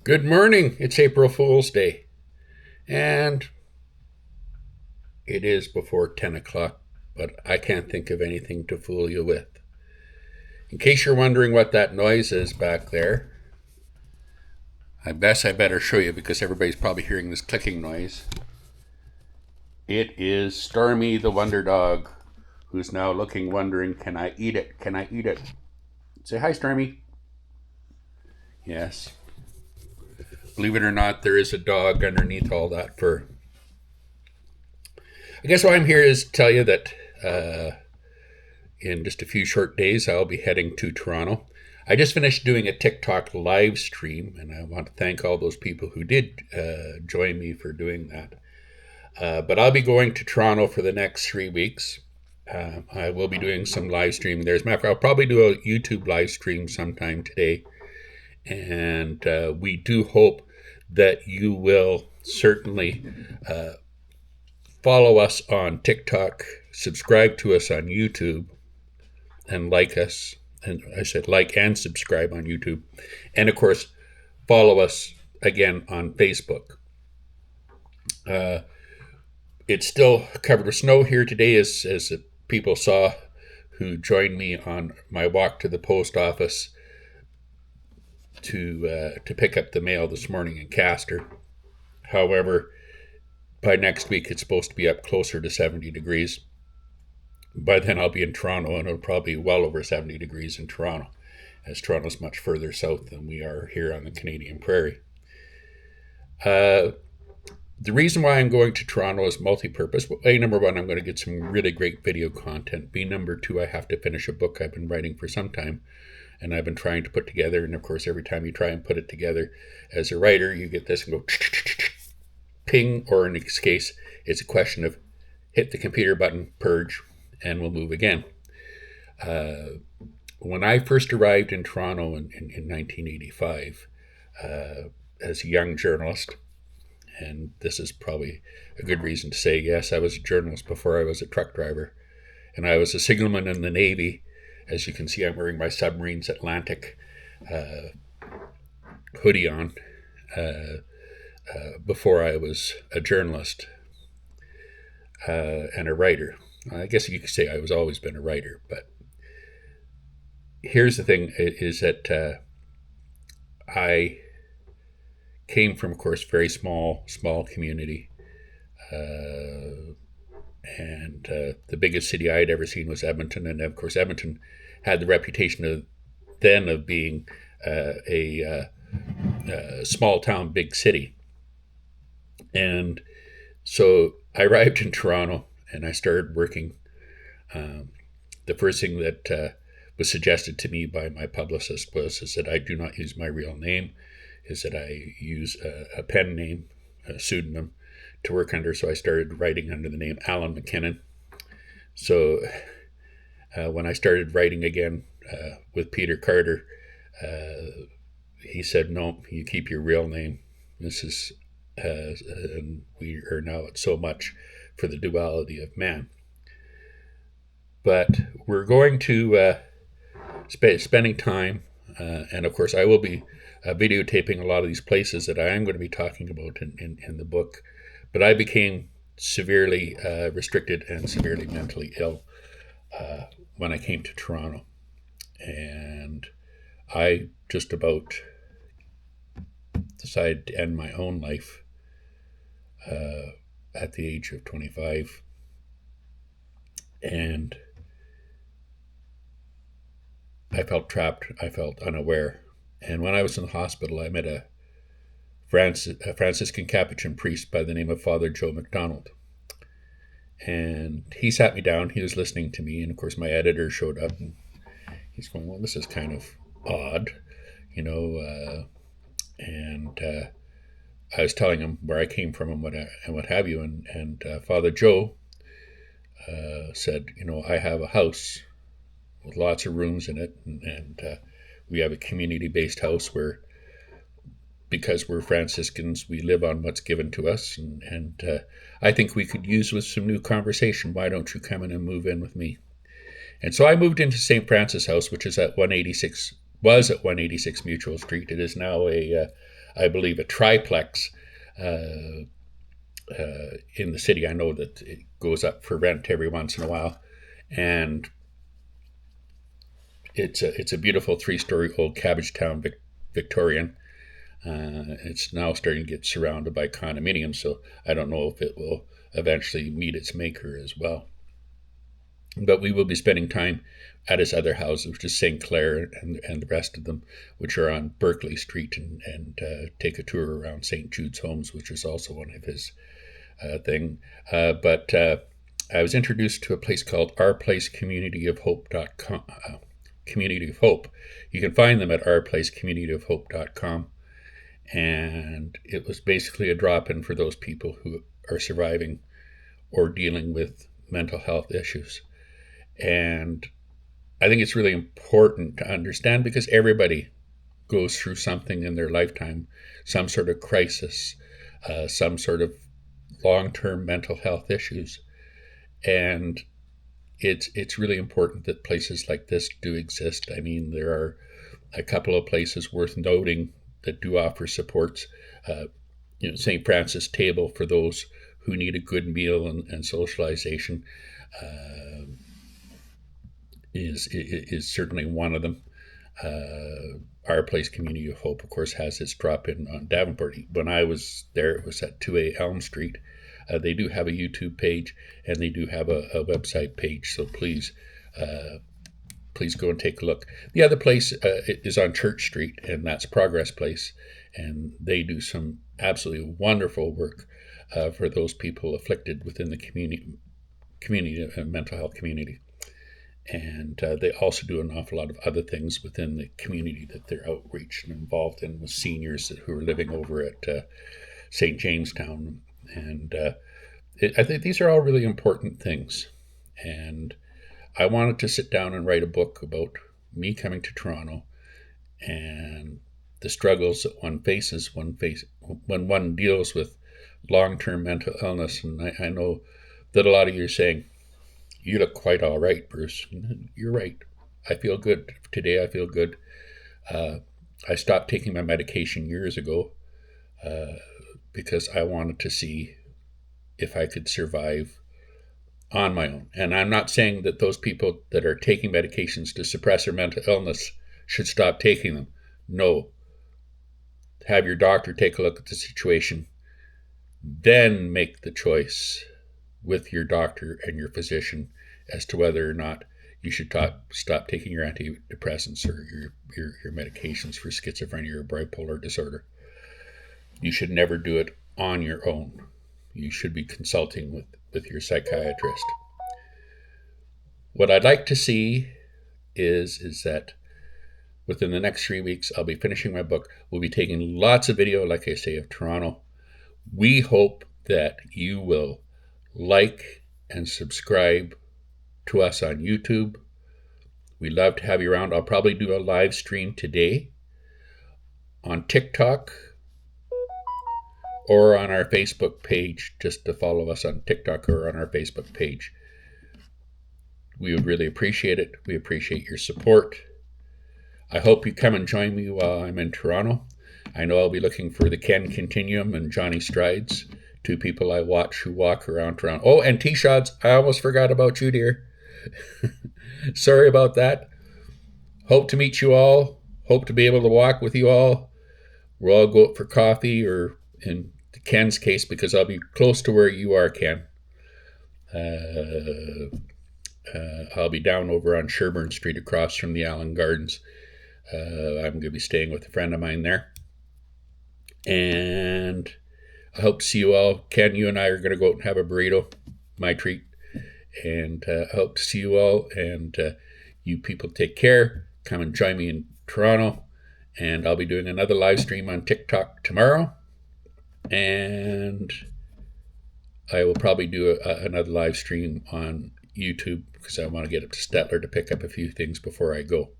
Good morning. It's April Fool's Day, and it is before 10 o'clock, but I can't think of anything to fool you with. In case you're wondering what that noise is back there, I guess I better show you because everybody's probably hearing this clicking noise. It is Stormy the Wonder Dog, who's now looking, wondering, can I eat it? Can I eat it? Say hi, Stormy. Yes. Believe it or not, there is a dog underneath all that fur. I guess why I'm here is to tell you that in just a few short days, I'll be heading to Toronto. I just finished doing a TikTok live stream, and I want to thank all those people who did join me for doing that. But I'll be going to Toronto for the next 3 weeks. I will be doing some live streaming there. As a matter of fact, I'll probably do a YouTube live stream sometime today. And we do hope that you will certainly follow us on TikTok, subscribe to us on YouTube, and like us. And I said like and subscribe on YouTube. And of course, follow us again on Facebook. It's still covered with snow here today, as people saw who joined me on my walk to the post office to pick up the mail this morning in Castor. However, by next week, it's supposed to be up closer to 70 degrees. By then, I'll be in Toronto, and it'll probably be well over 70 degrees in Toronto, as Toronto's much further south than we are here on the Canadian prairie. The reason why I'm going to Toronto is multi-purpose. A, number one, I'm going to get some really great video content. B, number two, I have to finish a book I've been writing for some time, and I've been trying to put together. And of course, every time you try and put it together as a writer, you get this and go ping, or in this case, it's a question of hit the computer button, purge, and we'll move again. When I first arrived in Toronto in 1985, as a young journalist, and this is probably a good reason to say, yes, I was a journalist before I was a truck driver, and I was a signalman in the Navy. As you can see, I'm wearing my Submarines Atlantic hoodie on before I was a journalist and a writer. I guess you could say I was always been a writer, but here's the thing: is that I came from, of course, very small community, and the biggest city I had ever seen was Edmonton, and of course, Edmonton had the reputation of being a small town, big city, and so I arrived in Toronto and I started working. The first thing that was suggested to me by my publicist is that I do not use my real name, is that I use a pen name, a pseudonym, to work under. So I started writing under the name Alan McKinnon. So when I started writing again with Peter Carter, he said, "No, you keep your real name. This is, and we are now at so much for the duality of man." But we're going to spending time, and of course, I will be videotaping a lot of these places that I am going to be talking about in the book. But I became severely restricted and severely mentally ill when I came to Toronto, and I just about decided to end my own life at the age of 25. And I felt trapped. I felt unaware. And when I was in the hospital, I met a Franciscan Capuchin priest by the name of Father Joe McDonald. And he sat me down. He was listening to me. And of course, my editor showed up and he's going, "Well, this is kind of odd, you know." And I was telling him where I came from and what have you. And Father Joe said, "You know, I have a house with lots of rooms in it. And we have a community-based house where, because we're Franciscans, we live on what's given to us. And I think we could use with some new conversation. Why don't you come in and move in with me?" And so I moved into St. Francis House, which is at 186 Mutual Street. It is now a I believe, a triplex in the city. I know that it goes up for rent every once in a while, and it's a beautiful 3-story old Cabbagetown Victorian. It's now starting to get surrounded by condominiums, so I don't know if it will eventually meet its maker as well. But we will be spending time at his other houses, which is St. Clair and the rest of them, which are on Berkeley Street, and take a tour around St. Jude's Homes, which is also one of his thing. But I was introduced to a place called ourplacecommunityofhope.com. Community of Hope. You can find them at ourplacecommunityofhope.com. And it was basically a drop-in for those people who are surviving or dealing with mental health issues. And I think it's really important to understand, because everybody goes through something in their lifetime, some sort of crisis, some sort of long-term mental health issues. And it's really important that places like this do exist. I mean, there are a couple of places worth noting that do offer supports. St. Francis Table for those who need a good meal and socialization is certainly one of them. Our Place Community of Hope, of course, has its drop-in on Davenport. When I was there, it was at 2A Elm Street. They do have a YouTube page, and they do have a website page, so please go and take a look. The other place is on Church Street, and that's Progress Place, and they do some absolutely wonderful work for those people afflicted within the community mental health community. And they also do an awful lot of other things within the community that they're outreach and involved in, with seniors who are living over at St. Jamestown. And I think these are all really important things. And I wanted to sit down and write a book about me coming to Toronto and the struggles that one faces when one deals with long-term mental illness. And I know that a lot of you are saying, "You look quite all right, Bruce." You're right. I feel good. Today I feel good. I stopped taking my medication years ago because I wanted to see if I could survive on my own. And I'm not saying that those people that are taking medications to suppress their mental illness should stop taking them. No. Have your doctor take a look at the situation. Then make the choice with your doctor and your physician as to whether or not you should stop taking your antidepressants or your medications for schizophrenia or bipolar disorder. You should never do it on your own. You should be consulting with your psychiatrist. What I'd like to see is that within the next 3 weeks, I'll be finishing my book. We'll be taking lots of video, like I say, of Toronto. We hope that you will like and subscribe to us on YouTube. We'd love to have you around. I'll probably do a live stream today on TikTok or on our Facebook page, just to follow us on TikTok or on our Facebook page. We would really appreciate it. We appreciate your support. I hope you come and join me while I'm in Toronto. I know I'll be looking for the Ken Continuum and Johnny Strides, two people I watch who walk around Toronto. Oh, and T-Shots, I almost forgot about you, dear. Sorry about that. Hope to meet you all. Hope to be able to walk with you all. We'll all go out for coffee, or in Ken's case, because I'll be close to where you are, Ken. I'll be down over on Sherbourne Street across from the Allen Gardens. I'm going to be staying with a friend of mine there. And I hope to see you all. Ken, you and I are going to go out and have a burrito, my treat. And I hope to see you all. And you people take care. Come and join me in Toronto. And I'll be doing another live stream on TikTok tomorrow. And I will probably do another live stream on YouTube, because I want to get up to Stettler to pick up a few things before I go.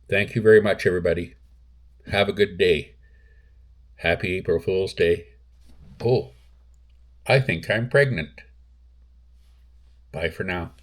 Thank you very much, everybody. Have a good day. Happy April Fool's Day. Oh, I think I'm pregnant. Bye for now.